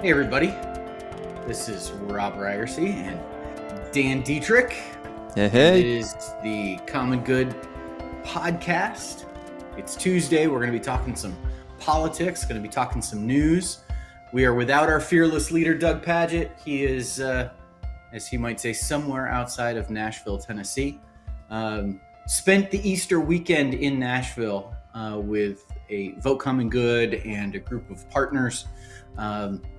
Hey everybody, this is Robb Ryerse and Dan Deitrich, Hey, and it hey. is the Common Good podcast. It's Tuesday. We're going to be talking some politics, going to be talking some news. We are without our fearless leader, Doug Paget. He is, as he might say, somewhere outside of Nashville, Tennessee. Spent the Easter weekend in Nashville with a Vote Common Good and a group of partners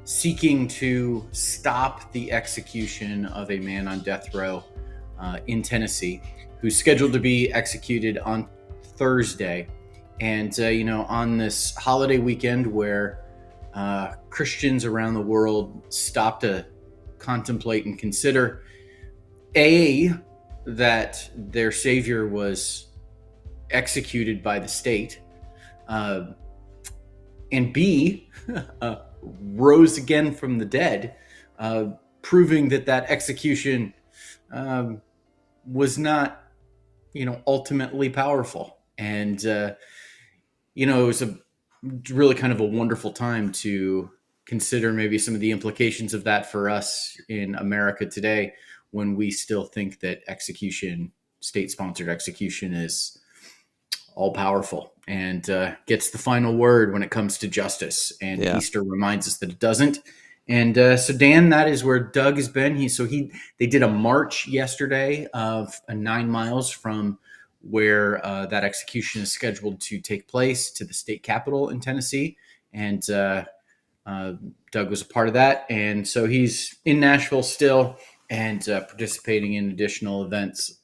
seeking to stop the execution of a man on death row in Tennessee who's scheduled to be executed on Thursday. And, on this holiday weekend where Christians around the world stop to contemplate and consider that their Savior was executed by the state, and B, rose again from the dead, proving that execution was not, ultimately powerful. And, it was a really kind of a wonderful time to consider maybe some of the implications of that for us in America today, when we still think that state-sponsored execution, is all powerful and gets the final word when it comes to justice. And Yeah. Easter reminds us that it doesn't. And so, Dan, that is where Doug has been. They did a march yesterday of 9 miles from where that execution is scheduled to take place to the state capitol in Tennessee. And Doug was a part of that. And so he's in Nashville still and participating in additional events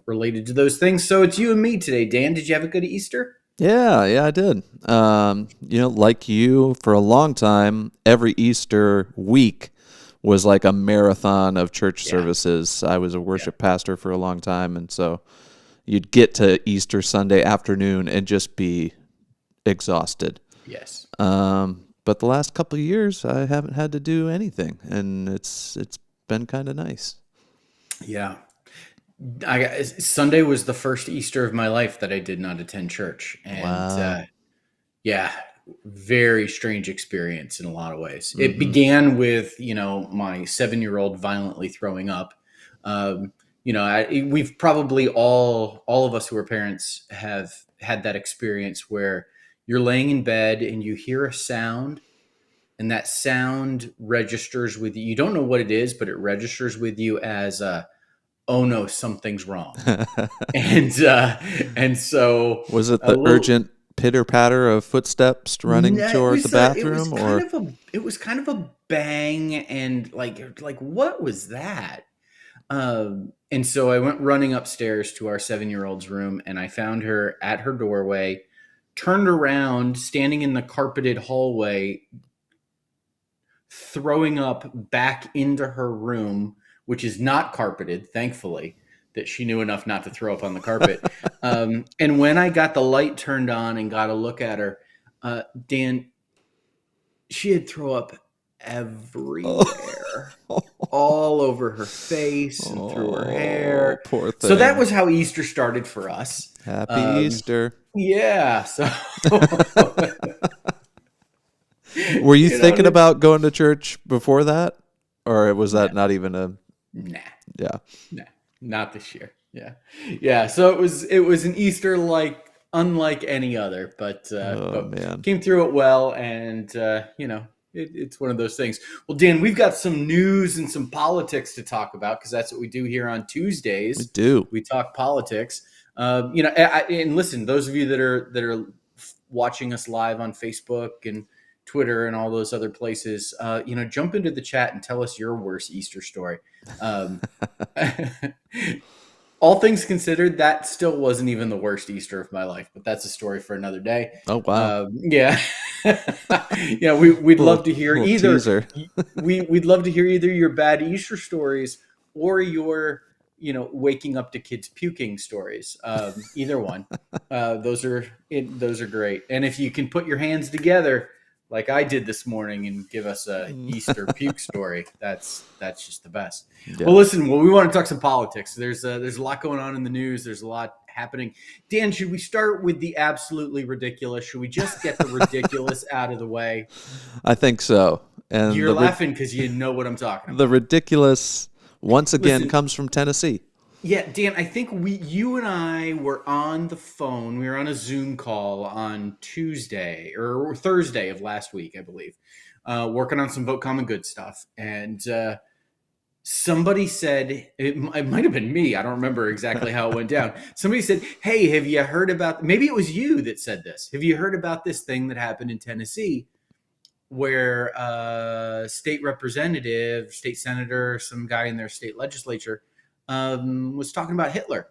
related to those things. So it's you and me today. Dan, did you have a good Easter? Yeah, I did. Like you, for a long time, every Easter week was like a marathon of church services. I was a worship pastor for a long time, and so you'd get to Easter Sunday afternoon and just be exhausted. Yes. But the last couple of years, I haven't had to do anything, and it's been kind of nice. Yeah. Sunday was the first Easter of my life that I did not attend church. And Wow. very strange experience in a lot of ways. It began with, my 7-year-old violently throwing up. We've probably all of us who are parents have had that experience where you're laying in bed and you hear a sound, and that sound registers with you. You don't know what it is, but it registers with you as oh no, something's wrong. And so Was it a the little. urgent pitter patter of footsteps running No, toward the bathroom, or? it was kind of a bang, and like what was that? And so I went running upstairs to our 7-year-old's room, and I found her at her doorway, turned around, standing in the carpeted hallway, throwing up back into her room, which is not carpeted, thankfully, that she knew enough not to throw up on the carpet. And when I got the light turned on and got a look at her, Dan, she had throw up everywhere, all over her face and through her hair. Poor So that thing. was how Easter started for us. Happy Easter. Yeah. So Were you you know, thinking about going to church before that? Or was that no, not even a, nah. yeah. No, not this year. Yeah, yeah. So it was an Easter unlike any other, but Oh, man. came through it well, and it's one of those things. Well, Dan, we've got some news and some politics to talk about, because that's what we do here on We Tuesdays. do. We talk politics. And listen, those of you that are watching us live on Facebook and Twitter and all those other places, jump into the chat and tell us your worst Easter story. Um, all things considered, that still wasn't even the worst Easter of my life, but that's a story for another day. Oh, wow. Yeah, yeah. We'd love to hear Little either. teaser. We'd love to hear either your bad Easter stories or your waking up to kids puking stories. Either one. Those are great. And if you can put your hands together, like I did this morning, and give us a Easter puke story, that's just the best. Yeah. Well, listen, we want to talk some politics. There's a lot going on in the news. There's a lot happening. Dan, should we start with the absolutely ridiculous? Should we just get the ridiculous out of the way? I think so. And You're laughing because you know what I'm talking the about. ridiculous once again Listen, comes from Tennessee. yeah, Dan, I think you and I were on the phone. We were on a Zoom call on Tuesday or Thursday of last week, I believe, working on some Vote Common Good stuff. And somebody said, it might have been me. I don't remember exactly how it went down. Somebody said, "Hey, have you heard about," maybe it was you that said this. "Have you heard about this thing that happened in Tennessee where state representative, state senator, some guy in their state legislature was talking about Hitler?"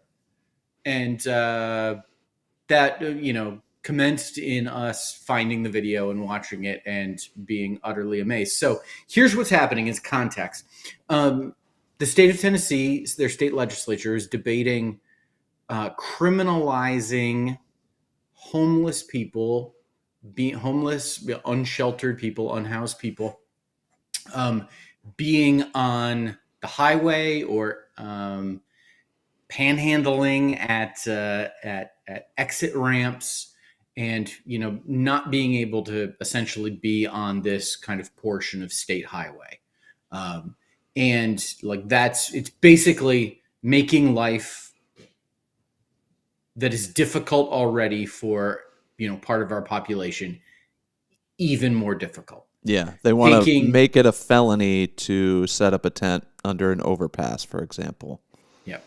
And that, commenced in us finding the video and watching it and being utterly amazed. So here's what's happening as context. The state of Tennessee, their state legislature is debating criminalizing homeless people, being homeless, unsheltered people, unhoused people, being on the highway or panhandling at exit ramps, and not being able to essentially be on this kind of portion of state highway, and like it's basically making life that is difficult already for part of our population even more difficult. Yeah, they want to make it a felony to set up a tent under an overpass, for example. Yeah.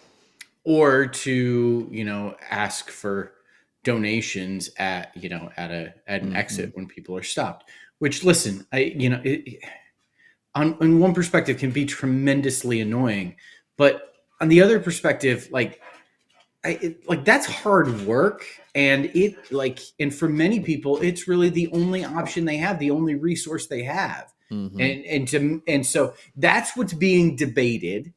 Or to ask for donations at an exit when people are stopped. Which, listen, on one perspective can be tremendously annoying, but on the other perspective, that's hard work, and and for many people, it's really the only option they have, the only resource they have, and so that's what's being debated.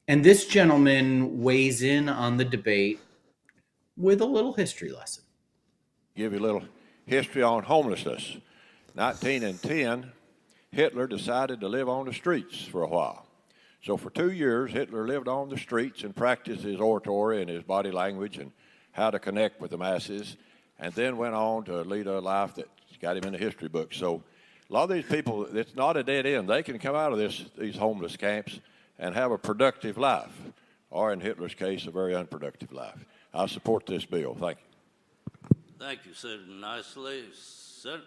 And this gentleman weighs in on the debate with a little history lesson. Give you a little history on homelessness. 1910, Hitler decided to live on the streets for a while. So for 2 years, Hitler lived on the streets and practiced his oratory and his body language and how to connect with the masses, and then went on to lead a life that got him in the history books. So a lot of these people, it's not a dead end. They can come out of these homeless camps and have a productive life, or in Hitler's case, a very unproductive life. I support this bill. Thank you. Thank you. Said it nicely. Said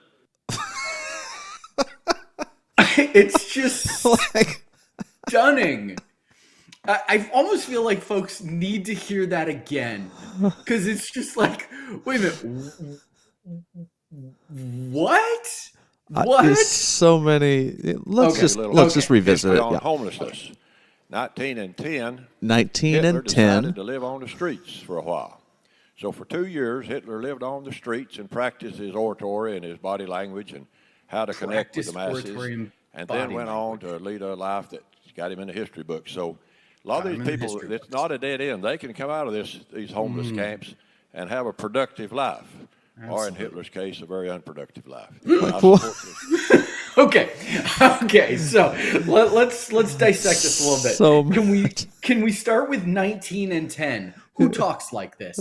It's just stunning. I almost feel like folks need to hear that again, because it's just like, wait a minute, what? What? So many. Let's just revisit it. On homelessness. 1910, Hitler decided to live on the streets for a while. So for 2 years, Hitler lived on the streets and practiced his oratory and his body language and how to connect with the masses, and then went on to lead a life that got him in the history books. So a lot of these people, it's not a dead end. They can come out of these homeless camps and have a productive life, or in Hitler's case, a very unproductive life. Okay. So let's dissect this a little bit. Can we start with 19 and 10? Who talks like this?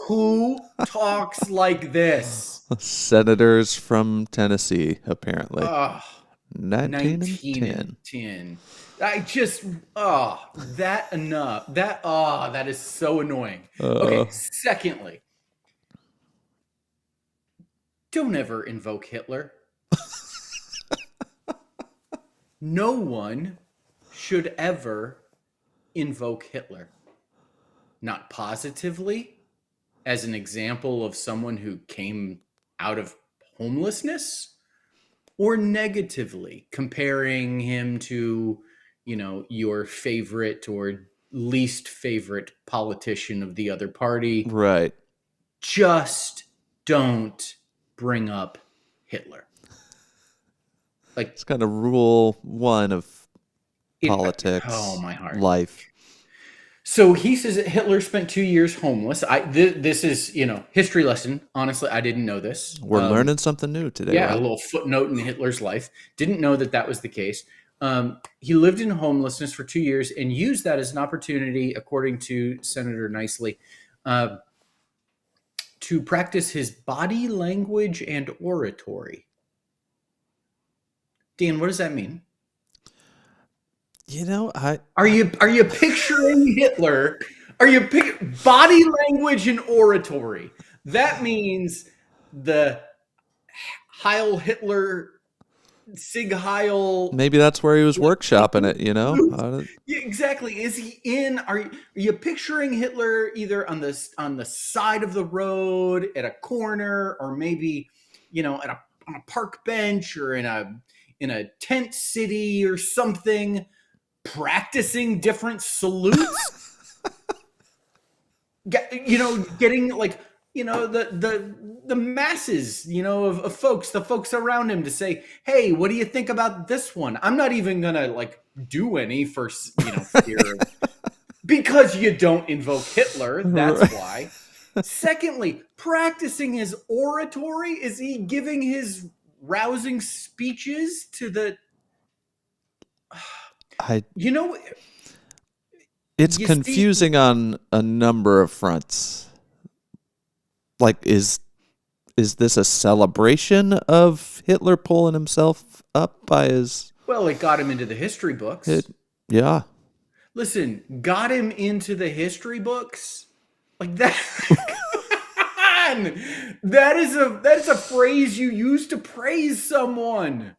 Who talks like this? Senators from Tennessee, apparently. 19 and 10. I just that is so annoying. Okay, secondly, don't ever invoke Hitler. No one should ever invoke Hitler. Not positively, as an example of someone who came out of homelessness, or negatively, comparing him to, your favorite or least favorite politician of the other party. Right. Just don't bring up Hitler. It's kind of rule one of politics. My heart. Life. So he says that Hitler spent 2 years homeless. This is, history lesson. Honestly, I didn't know this. We're learning something new today. Yeah, right? A little footnote in Hitler's life. Didn't know that was the case. He lived in homelessness for 2 years and used that as an opportunity, according to Senator Nicely, to practice his body language and oratory. Dan, what does that mean? You know, Are you picturing Hitler? Body language and oratory? That means the Heil Hitler, Sig Heil. maybe that's where he was workshopping it. You know, Yeah, exactly. Is he in? Are you picturing Hitler either on the side of the road at a corner, or maybe at on a park bench, or in a tent city or something, practicing different salutes? Getting like the masses of folks, the folks around him, to say, hey, what do you think about this one? I'm not even gonna like do any for fear because you don't invoke Hitler, that's why. Secondly, practicing his oratory. Is he giving his rousing speeches to the I you know it's you confusing on a number of fronts. Like, is this a celebration of Hitler pulling himself up by his? Well, it got him into the history books. Yeah. Listen, got him into the history books like that. Come on! That is a phrase you use to praise someone.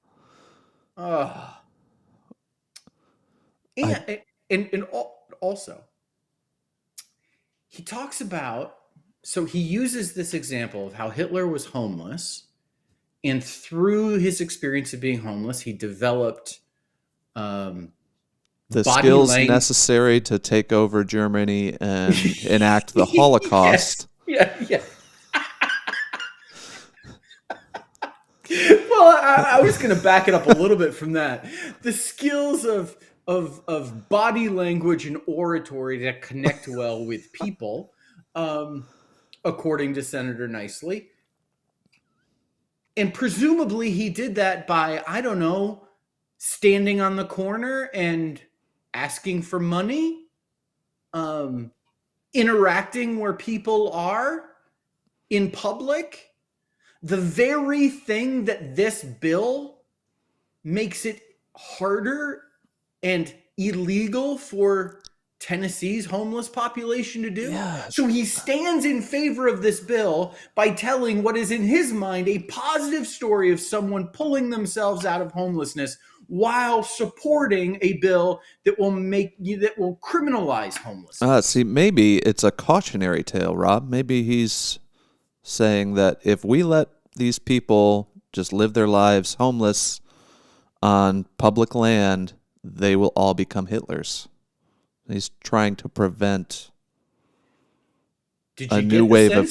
And also, he talks about, so he uses this example of how Hitler was homeless, and through his experience of being homeless, he developed The body skills language. necessary to take over Germany and enact the Holocaust. Yeah. Well, I was going to back it up a little bit from that. The skills of body language and oratory to connect well with people, according to Senator Nicely. And presumably he did that by, I don't know, standing on the corner and asking for money, interacting where people are in public. The very thing that this bill makes it harder and illegal for Tennessee's homeless population to do. Yes. So he stands in favor of this bill by telling what is in his mind a positive story of someone pulling themselves out of homelessness, while supporting a bill that will criminalize homelessness. See, maybe it's a cautionary tale, Rob. Maybe he's saying that if we let these people just live their lives homeless on public land, they will all become Hitlers. He's trying to prevent a new wave of...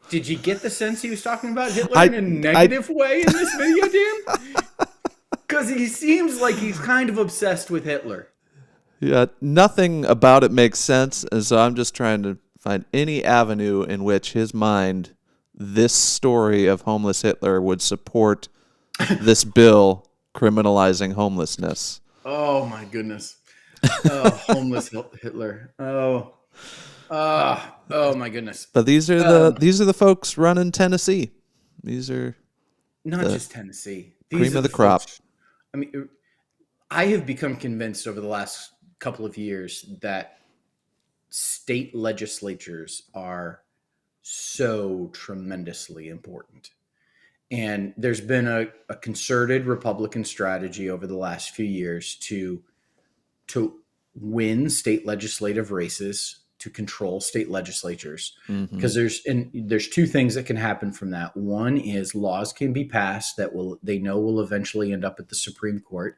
Did you get the sense he was talking about Hitler in a negative way in this video, Dan? Because he seems like he's kind of obsessed with Hitler. Yeah, nothing about it makes sense, and so I'm just trying to find any avenue in which his mind, this story of homeless Hitler, would support this bill criminalizing homelessness. Oh my goodness. Oh, homeless Hitler. Oh my goodness. But these are the folks running Tennessee. These are not just Tennessee. These cream are of the crop. Folks, I mean, I have become convinced over the last couple of years that state legislatures are so tremendously important. And there's been a concerted Republican strategy over the last few years to win state legislative races, to control state legislatures. Because there's two things that can happen from that. One is laws can be passed that will eventually end up at the Supreme Court.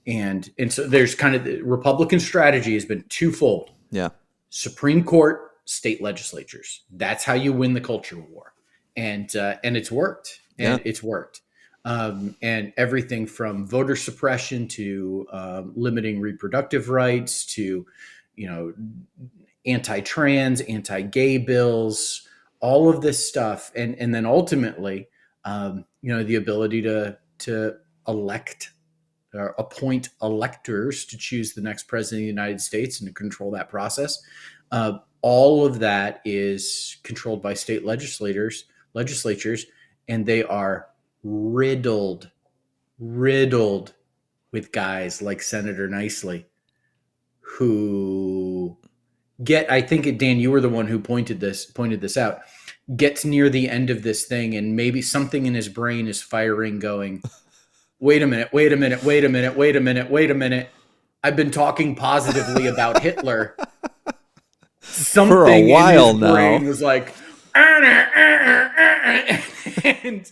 And so there's kind of, the Republican strategy has been twofold. Yeah. Supreme Court, state legislatures. That's how you win the culture war. And it's worked. It's worked. And everything from voter suppression to limiting reproductive rights to, anti-trans, anti-gay bills, all of this stuff. And then ultimately, the ability to elect or appoint electors to choose the next president of the United States and to control that process. All of that is controlled by state legislatures, and they are riddled riddled with guys like Senator Nicely who I think Dan, you were the one who pointed this out, gets near the end of this thing and maybe something in his brain is firing going, wait a minute, wait a minute, wait a minute, wait a minute, wait a minute. I've been talking positively about Hitler. For a Something in his while brain now. was like, and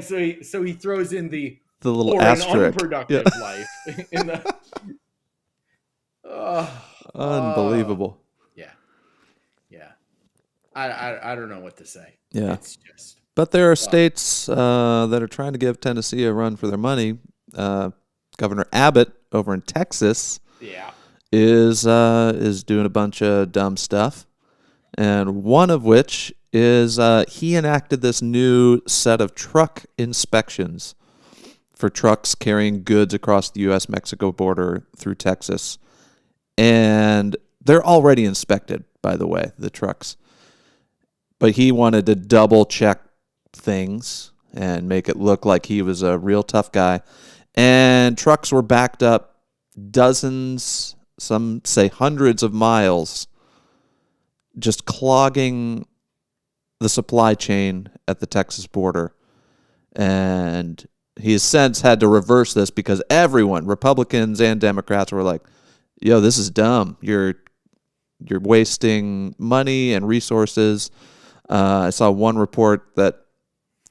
so he throws in the The little or an asterisk. unproductive Yeah. life in the Unbelievable. yeah. I don't know what to say. Yeah. It's just But there are states that are trying to give Tennessee a run for their money. Governor Abbott over in Texas yeah. is doing a bunch of dumb stuff, and one of which is he enacted this new set of truck inspections for trucks carrying goods across the U.S.-Mexico border through Texas, and they're already inspected, by the way, the trucks. But he wanted to double check things and make it look like he was a real tough guy. And trucks were backed up dozens, some say hundreds of miles, just clogging the supply chain at the Texas border. And he has since had to reverse this because everyone, Republicans and Democrats, were like, yo, this is dumb. You're wasting money and resources. I saw one report that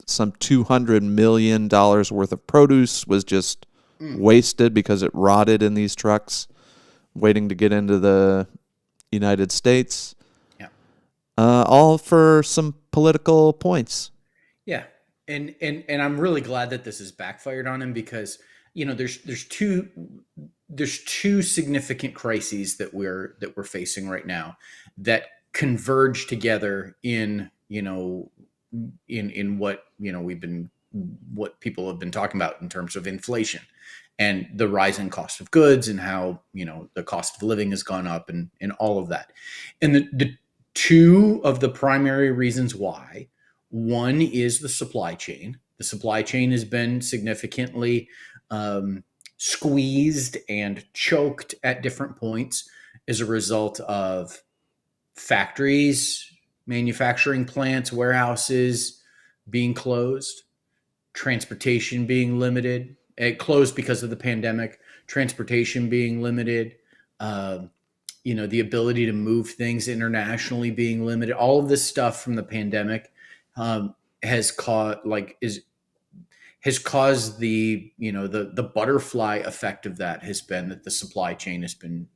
some $200 million worth of produce was just wasted because it rotted in these trucks waiting to get into the United States. Yeah. All for some political points. Yeah. And I'm really glad that this has backfired on him because, there's two significant crises that we're facing right now that converge together in what what people have been talking about in terms of inflation and the rising cost of goods and how the cost of living has gone up and all of that. And the two of the primary reasons why, one is the supply chain. The supply chain has been significantly squeezed and choked at different points as a result of factories, manufacturing plants, warehouses being closed, transportation being limited. It closed because of the pandemic, transportation being limited, the ability to move things internationally being limited. All of this stuff from the pandemic has caused the butterfly effect of that has been that the supply chain has been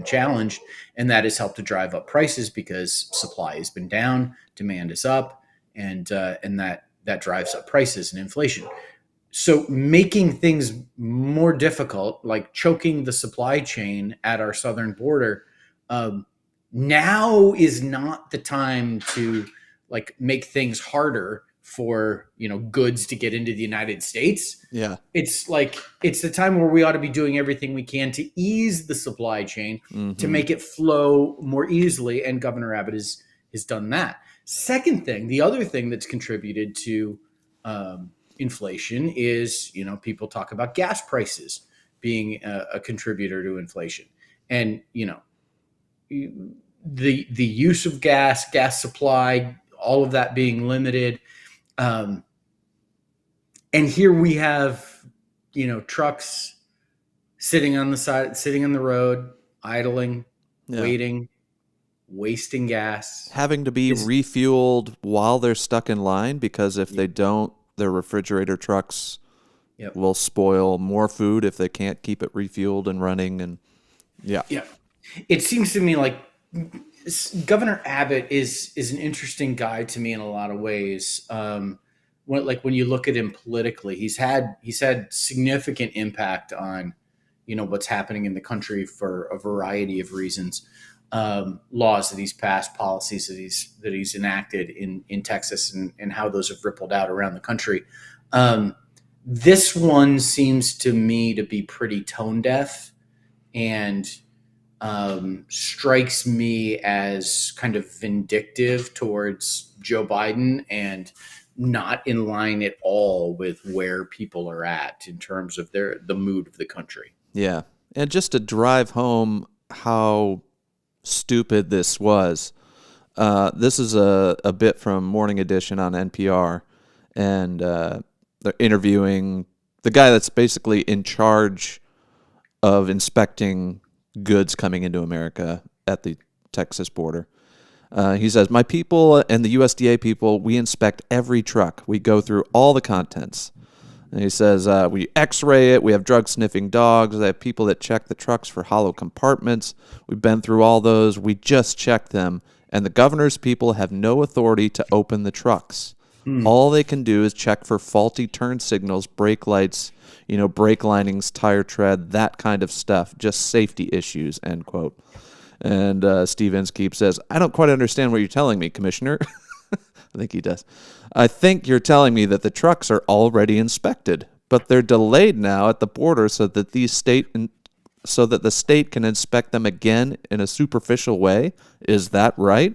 challenged, and that has helped to drive up prices because supply has been down, demand is up, and that drives up prices and inflation. So making things more difficult, like choking the supply chain at our southern border, now is not the time to make things harder for goods to get into the United States. Yeah. It's the time where we ought to be doing everything we can to ease the supply chain to make it flow more easily, and Governor Abbott has done that. Second thing, the other thing that's contributed to inflation is people talk about gas prices being a contributor to inflation, and the use of gas supply, all of that being limited. And here we have, trucks sitting on the side, sitting on the road, idling, waiting, wasting gas. Having to be refueled while they're stuck in line because if they don't, their refrigerator trucks will spoil more food if they can't keep it refueled and running. And it seems to me like Governor Abbott is an interesting guy to me in a lot of ways. When you look at him politically, he's had significant impact on what's happening in the country for a variety of reasons. Laws that he's passed, policies that he's enacted in Texas, and how those have rippled out around the country. This one seems to me to be pretty tone deaf and strikes me as kind of vindictive towards Joe Biden and not in line at all with where people are at in terms of the mood of the country. Yeah. And just to drive home how stupid this was, this is a bit from Morning Edition on NPR, and they're interviewing the guy that's basically in charge of inspecting goods coming into America at the Texas border. He says, "My people and the USDA people, we inspect every truck. We go through all the contents." And he says, we x-ray it. We have drug-sniffing dogs. They have people that check the trucks for hollow compartments. We've been through all those. We just check them. And the governor's people have no authority to open the trucks. All they can do is check for faulty turn signals, brake lights, brake linings, tire tread, that kind of stuff. Just safety issues, end quote. And Steve Inskeep says, "I don't quite understand what you're telling me, Commissioner." I think he does. "I think you're telling me that the trucks are already inspected, but they're delayed now at the border so that the state can inspect them again in a superficial way. Is that right?"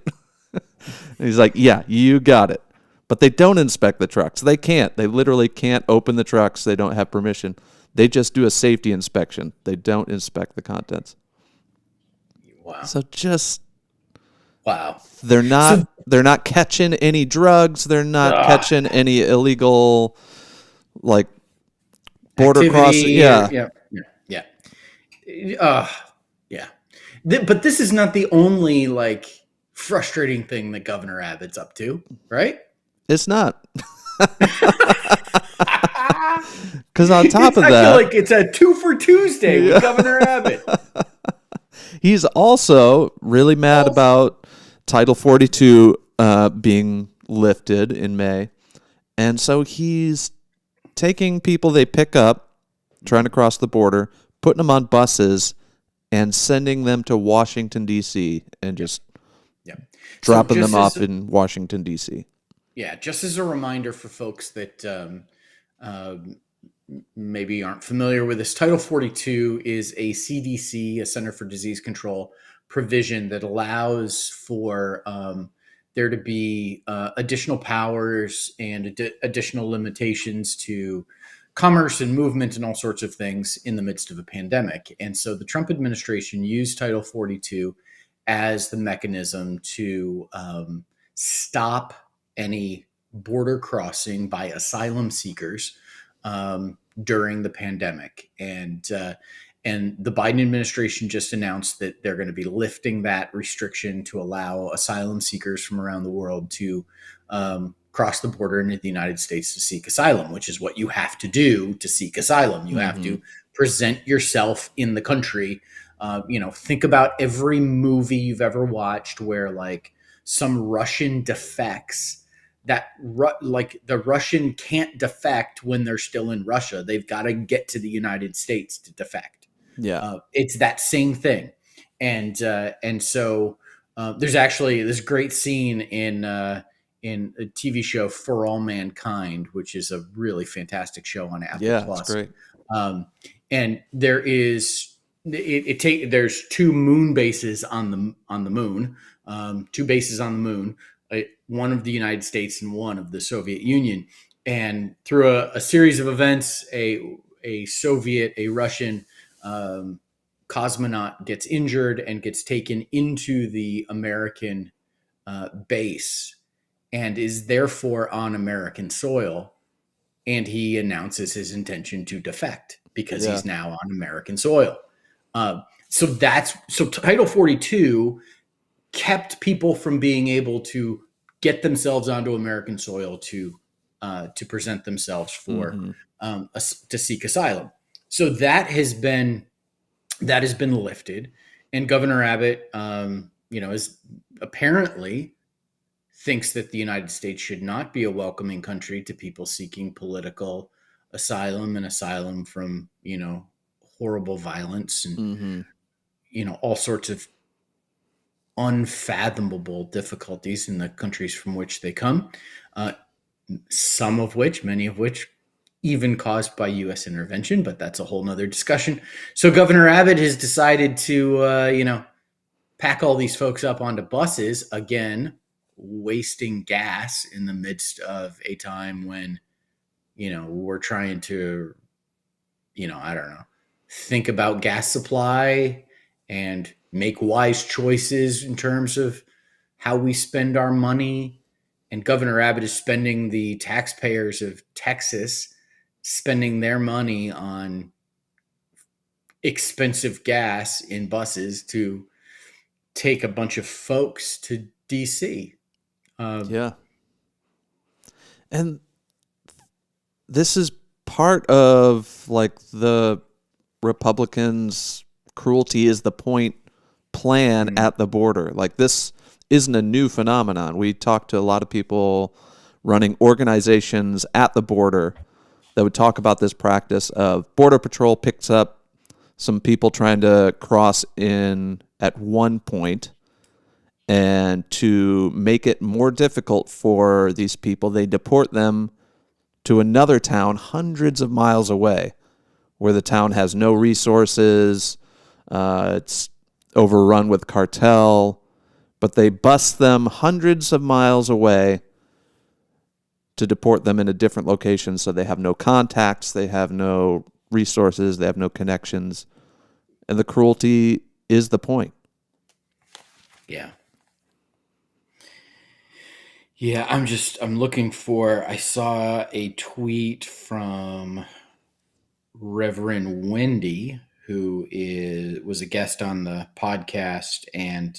And he's like, "Yeah, you got it. But they don't inspect the trucks. They can't. They literally can't open the trucks. They don't have permission. They just do a safety inspection. They don't inspect the contents." Wow. So just Wow. they're not catching any drugs. They're not catching any illegal border Activity, crossing. Yeah. Yeah. But this is not the only frustrating thing that Governor Abbott's up to, right? It's not. Because on top of I that, feel like it's a 2 for Tuesday with Governor Abbott. he's also really mad about Title 42 being lifted in May. And so he's taking people they pick up, trying to cross the border, putting them on buses, and sending them to Washington, D.C., and just dropping them off in Washington, D.C. Yeah, just as a reminder for folks that maybe aren't familiar with this, Title 42 is a CDC, a Center for Disease Control provision that allows for there to be additional powers and additional limitations to commerce and movement and all sorts of things in the midst of a pandemic. And so the Trump administration used Title 42 as the mechanism to stop any border crossing by asylum seekers during the pandemic. And the Biden administration just announced that they're going to be lifting that restriction to allow asylum seekers from around the world to cross the border into the United States to seek asylum, which is what you have to do to seek asylum. You have to present yourself in the country. Think about every movie you've ever watched where some Russian defects that the Russian can't defect when they're still in Russia. They've got to get to the United States to defect. Yeah. It's that same thing. And so there's actually this great scene in a TV show For All Mankind, which is a really fantastic show on Apple Plus. It's great. And there is there's two moon bases on the moon, two bases on the moon, one of the United States and one of the Soviet Union. And through a series of events, a Russian cosmonaut gets injured and gets taken into the American base and is therefore on American soil. And he announces his intention to defect because he's now on American soil. So Title 42 kept people from being able to get themselves onto American soil to present themselves for to seek asylum. So that has been lifted, and Governor Abbott, is apparently thinks that the United States should not be a welcoming country to people seeking political asylum and asylum from horrible violence and all sorts of unfathomable difficulties in the countries from which they come, many of which even caused by U.S. intervention, but that's a whole nother discussion. So Governor Abbott has decided to pack all these folks up onto buses again, wasting gas in the midst of a time when, we're trying to, I don't know, think about gas supply and make wise choices in terms of how we spend our money. And Governor Abbott is spending the taxpayers of Texas, spending their money on expensive gas in buses to take a bunch of folks to DC. Yeah. And this is part of like the Republicans' cruelty is the point plan at the border. Like this isn't a new phenomenon. We talked to a lot of people running organizations at the border that would talk about this practice of Border Patrol picks up some people trying to cross in at one point, and to make it more difficult for these people, they deport them to another town hundreds of miles away where the town has no resources. It's overrun with cartel, but they bus them hundreds of miles away to deport them in a different location so they have no contacts, they have no resources, they have no connections. And the cruelty is the point. Yeah. Yeah, I'm looking for, I saw a tweet from Reverend Wendy, who was a guest on the podcast and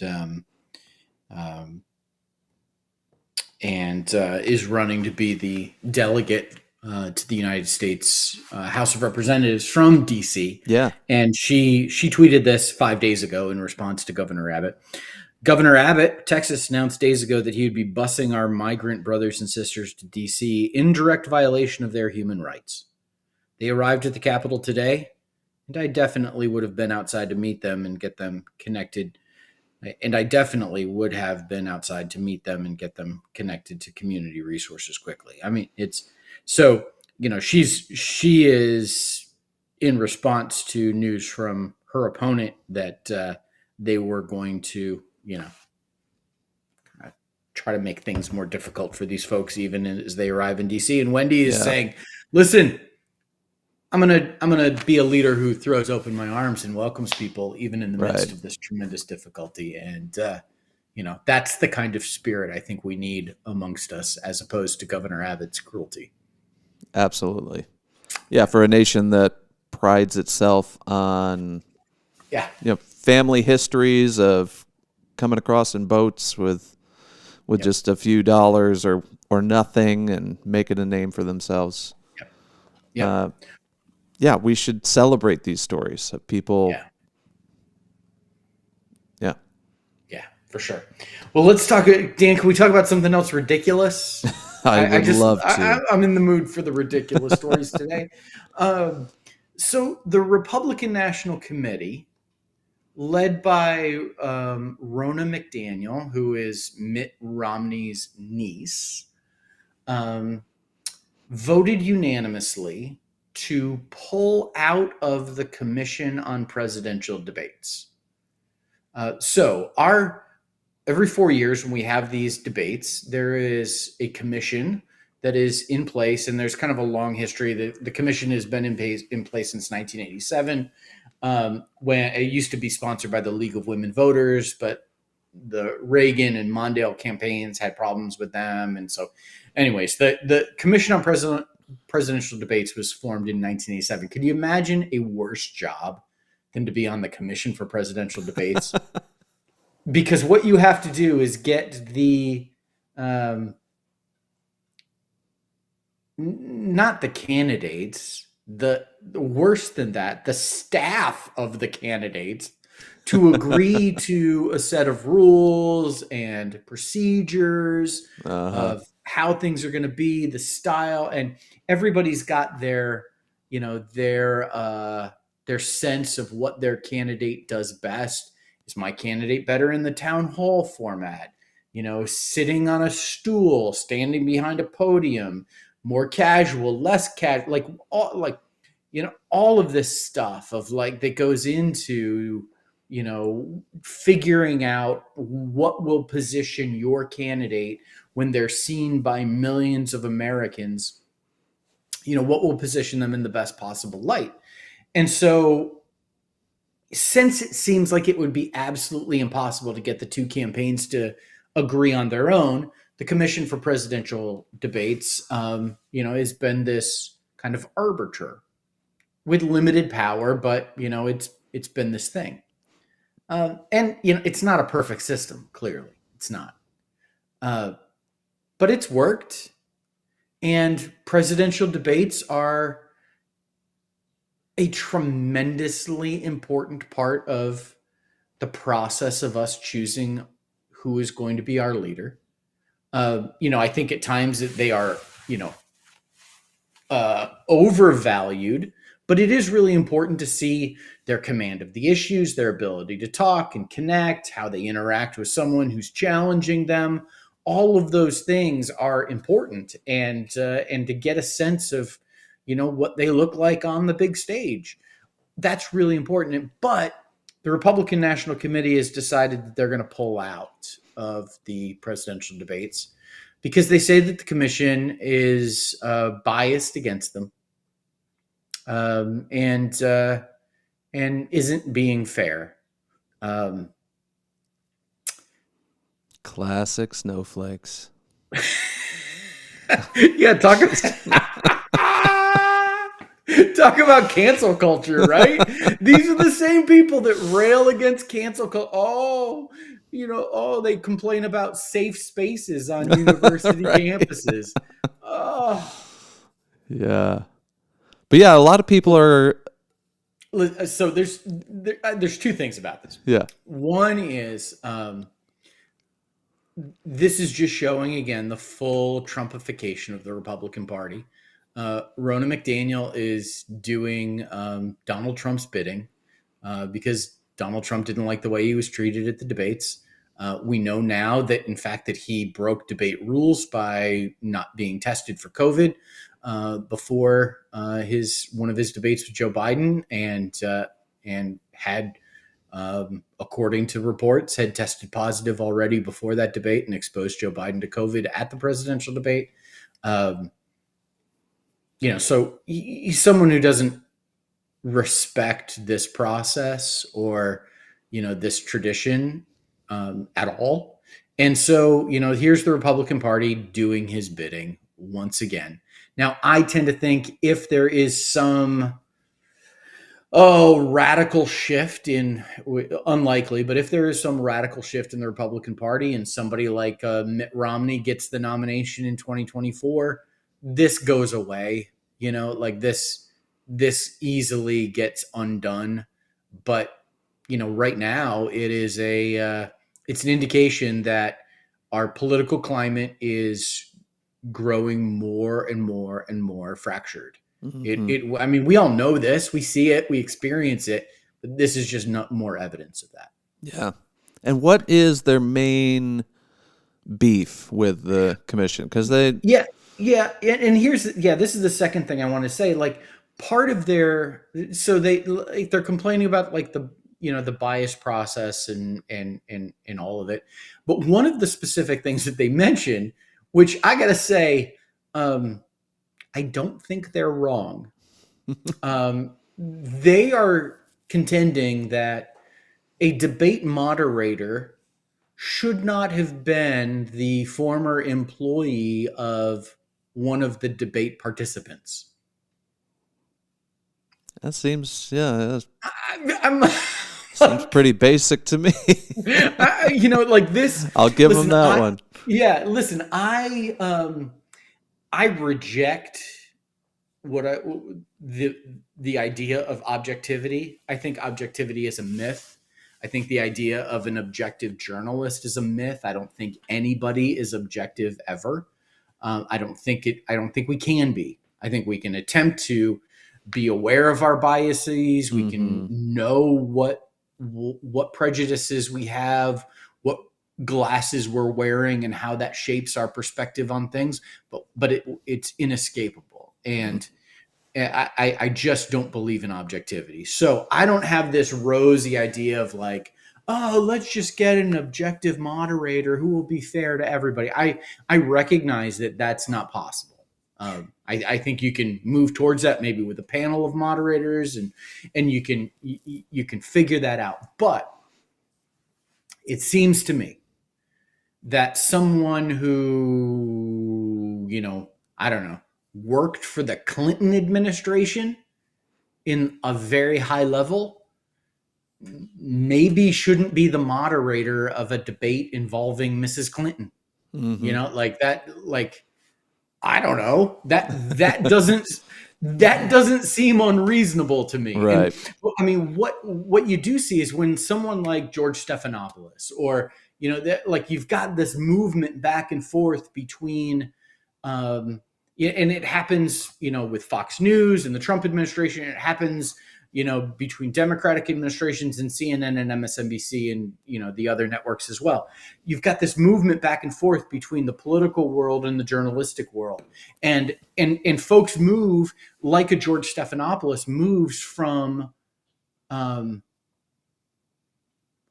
is running to be the delegate to the United States House of Representatives from DC. Yeah. And she tweeted this 5 days ago in response to Governor Abbott. Governor Abbott, Texas, announced days ago that he would be busing our migrant brothers and sisters to D.C. in direct violation of their human rights. They arrived at the Capitol today, and I definitely would have been outside to meet them and get them connected. And I definitely would have been outside to meet them and get them connected to community resources quickly. I mean, it's so, she is in response to news from her opponent that they were going to, try to make things more difficult for these folks, even as they arrive in DC. And Wendy is saying, listen, I'm gonna be a leader who throws open my arms and welcomes people, even in the midst of this tremendous difficulty. And, that's the kind of spirit I think we need amongst us, as opposed to Governor Abbott's cruelty. Absolutely. Yeah. For a nation that prides itself on, family histories of coming across in boats with just a few dollars or nothing and making a name for themselves. We should celebrate these stories of people. Yeah, for sure. Well, let's talk. Dan, can we talk about something else ridiculous? I would love to. I'm in the mood for the ridiculous stories today. So the Republican National Committee, led by Ronna McDaniel, who is Mitt Romney's niece, voted unanimously to pull out of the Commission on Presidential Debates. So every 4 years when we have these debates, there is a commission that is in place, and there's kind of a long history. The commission has been in place since 1987. When it used to be sponsored by the League of Women Voters, but the Reagan and Mondale campaigns had problems with them. And so anyways, the Commission on Presidential Debates was formed in 1987. Can you imagine a worse job than to be on the Commission for Presidential Debates? Because what you have to do is get the, not the candidates, the worse than that, the staff of the candidates to agree to a set of rules and procedures of how things are going to be, the style, and everybody's got their sense of what their candidate does best. Is my candidate better in the town hall format? Sitting on a stool, standing behind a podium, more casual, less casual, all of this stuff of that goes into figuring out what will position your candidate when they're seen by millions of Americans, what will position them in the best possible light. And so, since it seems like it would be absolutely impossible to get the two campaigns to agree on their own, the Commission for Presidential Debates, has been this kind of arbiter with limited power, but it's been this thing. And it's not a perfect system. Clearly, it's not. But it's worked, and presidential debates are a tremendously important part of the process of us choosing who is going to be our leader. I think at times that they are, overvalued, but it is really important to see their command of the issues, their ability to talk and connect, how they interact with someone who's challenging them. All of those things are important, and to get a sense of, what they look like on the big stage. That's really important. But the Republican National Committee has decided that they're going to pull out of the presidential debates because they say that the commission is biased against them, and isn't being fair. Classic snowflakes. Yeah, talk about cancel culture, right? These are the same people that rail against cancel culture. They complain about safe spaces on university campuses. Oh. Yeah. But yeah, a lot of people are. So there's two things about this. Yeah. One is this is just showing again the full Trumpification of the Republican Party. Ronna McDaniel is doing Donald Trump's bidding because Donald Trump didn't like the way he was treated at the debates. We know now that, in fact, that he broke debate rules by not being tested for COVID before one of his debates with Joe Biden, and had, according to reports, had tested positive already before that debate and exposed Joe Biden to COVID at the presidential debate. So he's someone who doesn't respect this process or, this tradition at all. And so, here's the Republican Party doing his bidding once again. Now, I tend to think if there is some radical shift unlikely, but if there is some radical shift in the Republican Party and somebody like Mitt Romney gets the nomination in 2024, this goes away, like this easily gets undone. But, right now it is it's an indication that our political climate is growing more and more and more fractured. Mm-hmm. We all know this, we see it, we experience it, but this is just not more evidence of that. Yeah. And what is their main beef with the commission? Because they, and this is the second thing I want to say. Like, part of they're complaining about like the bias process and all of it, but one of the specific things that they mention, which I gotta say, I don't think they're wrong. They are contending that a debate moderator should not have been the former employee of one of the debate participants. that seems, I'm seems pretty basic to me. like this. I'll give them that one. Yeah, listen, I reject the idea of objectivity. I think objectivity is a myth. I think the idea of an objective journalist is a myth. I don't think anybody is objective ever. I don't think we can be. I think we can attempt to be aware of our biases. We can know what prejudices we have, what glasses we're wearing, and how that shapes our perspective on things. But it's inescapable. And I just don't believe in objectivity. So I don't have this rosy idea of like, oh, let's just get an objective moderator who will be fair to everybody. I recognize that that's not possible. I think you can move towards that maybe with a panel of moderators, and you can figure that out. But it seems to me that someone who, I don't know, worked for the Clinton administration in a very high level maybe shouldn't be the moderator of a debate involving Mrs. Clinton. Like that, like, I don't know, that doesn't seem unreasonable to me. Right. And I mean, what you do see is when someone like George Stephanopoulos, or like, you've got this movement back and forth between, yeah, and it happens, with Fox News and the Trump administration. It happens, between Democratic administrations and CNN and MSNBC and, the other networks as well. You've got this movement back and forth between the political world and the journalistic world. And folks move, like a George Stephanopoulos moves from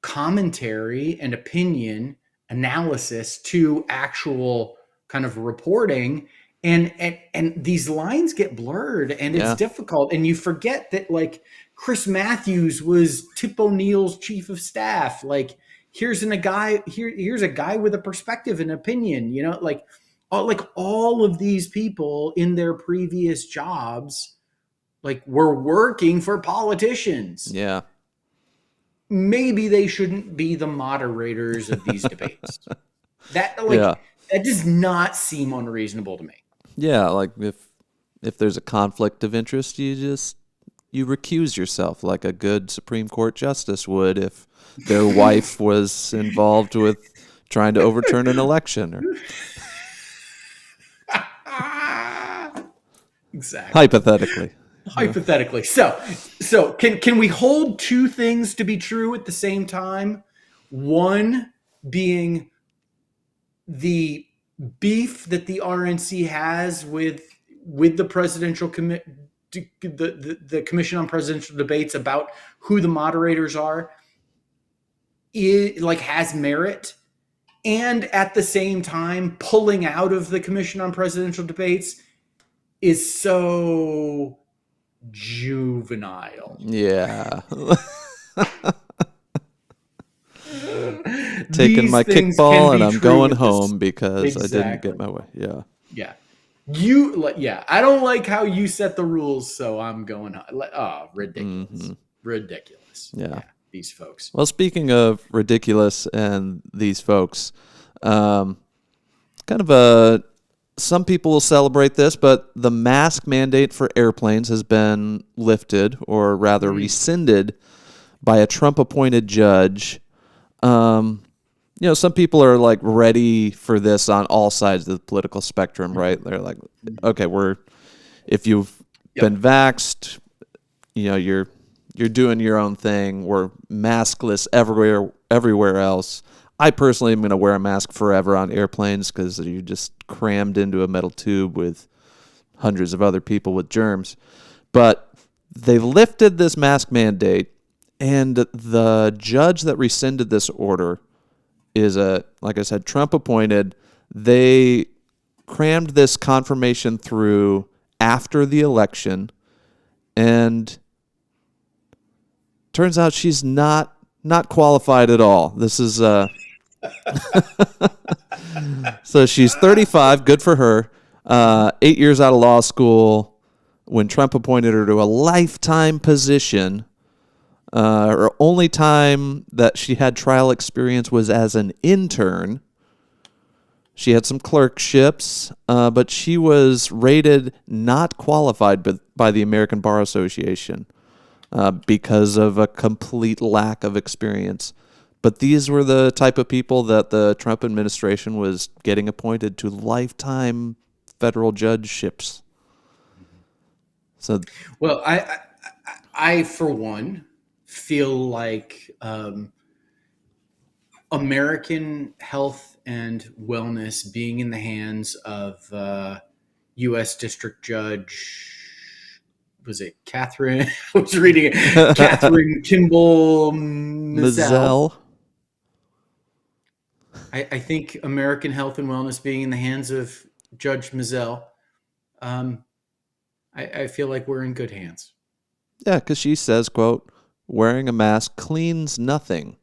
commentary and opinion analysis to actual kind of reporting. And these lines get blurred, and it's difficult. And you forget that, like, Chris Matthews was Tip O'Neill's chief of staff. Like, here's a guy with a perspective and opinion, like all of these people in their previous jobs, like, were working for politicians. Yeah. Maybe they shouldn't be the moderators of these debates. That does not seem unreasonable to me. Yeah, like if there's a conflict of interest, you recuse yourself, like a good Supreme Court justice would if their wife was involved with trying to overturn an election. Exactly. Hypothetically. So can we hold two things to be true at the same time? One being the beef that the RNC has with the presidential the Commission on Presidential Debates about who the moderators are, has merit, and at the same time pulling out of the Commission on Presidential Debates is so juvenile. Yeah. Taking my kickball and I'm going home because I didn't get my way. Yeah. Yeah. I don't like how you set the rules, so I'm going home. Oh, ridiculous. Mm-hmm. Ridiculous. Yeah. These folks. Well, speaking of ridiculous and these folks, some people will celebrate this, but the mask mandate for airplanes has been lifted, or rather rescinded, by a Trump-appointed judge. Some people are like ready for this on all sides of the political spectrum, right? They're like, okay, if you've been vaxxed, you're doing your own thing. We're maskless everywhere else. I personally am going to wear a mask forever on airplanes because you're just crammed into a metal tube with hundreds of other people with germs. But they lifted this mask mandate, and the judge that rescinded this order is like I said, Trump appointed. They crammed this confirmation through after the election, and turns out she's not qualified at all. This is so she's 35, good for her. 8 years out of law school when Trump appointed her to a lifetime position. Her only time that she had trial experience was as an intern. She had some clerkships, but she was rated not qualified by the American Bar Association because of a complete lack of experience. But these were the type of people that the Trump administration was getting appointed to lifetime federal judgeships. So, well, I for one feel like American health and wellness being in the hands of U.S. District Judge was it Catherine? I was reading it. Catherine Kimball Mazzell. Mazzell. I think American health and wellness being in the hands of Judge Mazzell, I feel like we're in good hands. Yeah, because she says, quote, wearing a mask cleans nothing.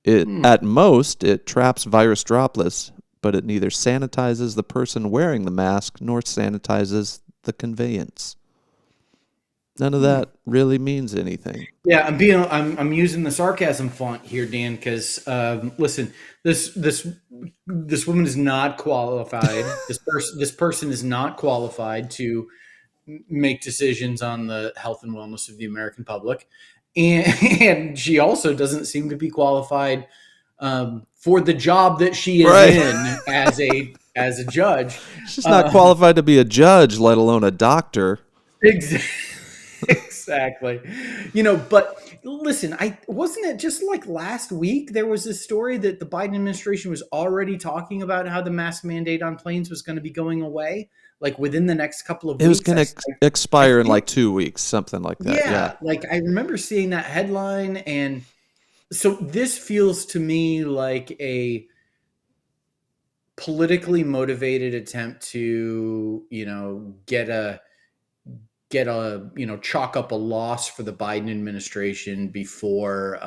At most, it traps virus droplets, but it neither sanitizes the person wearing the mask nor sanitizes the conveyance. None of that really means anything. Yeah, I'm using the sarcasm font here, Dan, because listen, this woman is not qualified. This person is not qualified to make decisions on the health and wellness of the American public, and she also doesn't seem to be qualified for the job that she is in as a judge. She's not qualified to be a judge, let alone a doctor. Exactly. But listen, wasn't it just like last week there was this story that the Biden administration was already talking about how the mask mandate on planes was going to be going away, like within the next couple of weeks. It was going to expire in like 2 weeks, something like that. Yeah. Like I remember seeing that headline, and so this feels to me like a politically motivated attempt to, chalk up a loss for the Biden administration before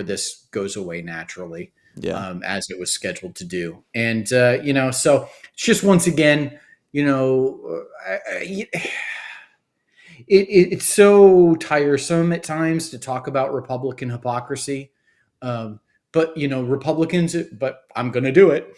this goes away naturally, as it was scheduled to do. And, so it's just, once again, it's so tiresome at times to talk about Republican hypocrisy. But Republicans, but I'm going to do it.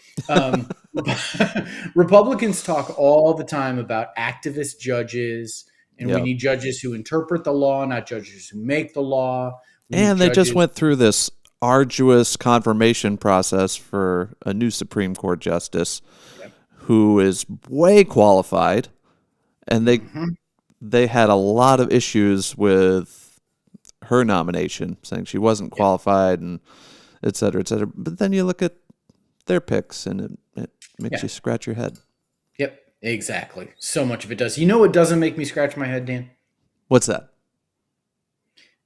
Republicans talk all the time about activist judges, and we need judges who interpret the law, not judges who make the law. And they just went through this arduous confirmation process for a new Supreme Court justice who is way qualified, and they had a lot of issues with her nomination, saying she wasn't qualified and et cetera, et cetera. But then you look at their picks, and it makes you scratch your head. Yep, exactly. So much of it does. You know what doesn't make me scratch my head, Dan? What's that?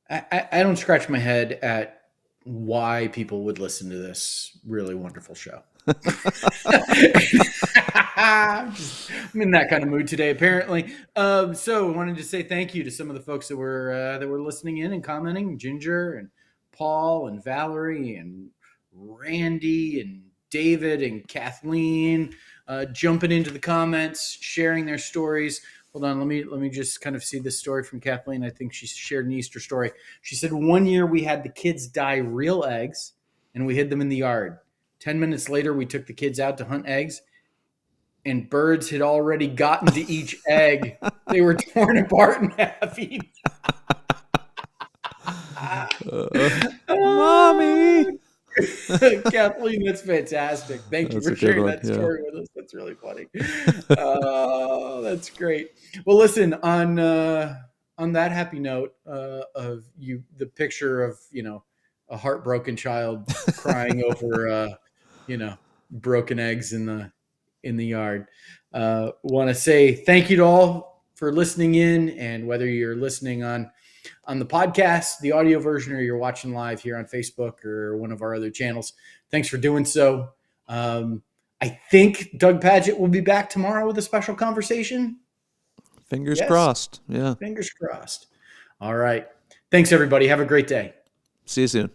I don't scratch my head at why people would listen to this really wonderful show. I'm in that kind of mood today, apparently. So I wanted to say thank you to some of the folks that were listening in and commenting: Ginger and Paul and Valerie and Randy and David and Kathleen, jumping into the comments, sharing their stories. Hold on, let me just kind of see this story from Kathleen. I think she shared an Easter story. She said, one year we had the kids dye real eggs and we hid them in the yard. 10 minutes later, we took the kids out to hunt eggs, and birds had already gotten to each egg. They were torn apart and half eaten. Mommy! Kathleen, that's fantastic. Thank you for sharing that story with us. That's really funny. Oh, that's great. Well, listen, on that happy note of the picture of, a heartbroken child crying over, broken eggs in the yard. Want to say thank you to all for listening in, and whether you're listening on the podcast, the audio version, or you're watching live here on Facebook or one of our other channels, thanks for doing so. I think Doug Padgett will be back tomorrow with a special conversation. Fingers crossed. Yeah. Fingers crossed. All right. Thanks, everybody. Have a great day. See you soon.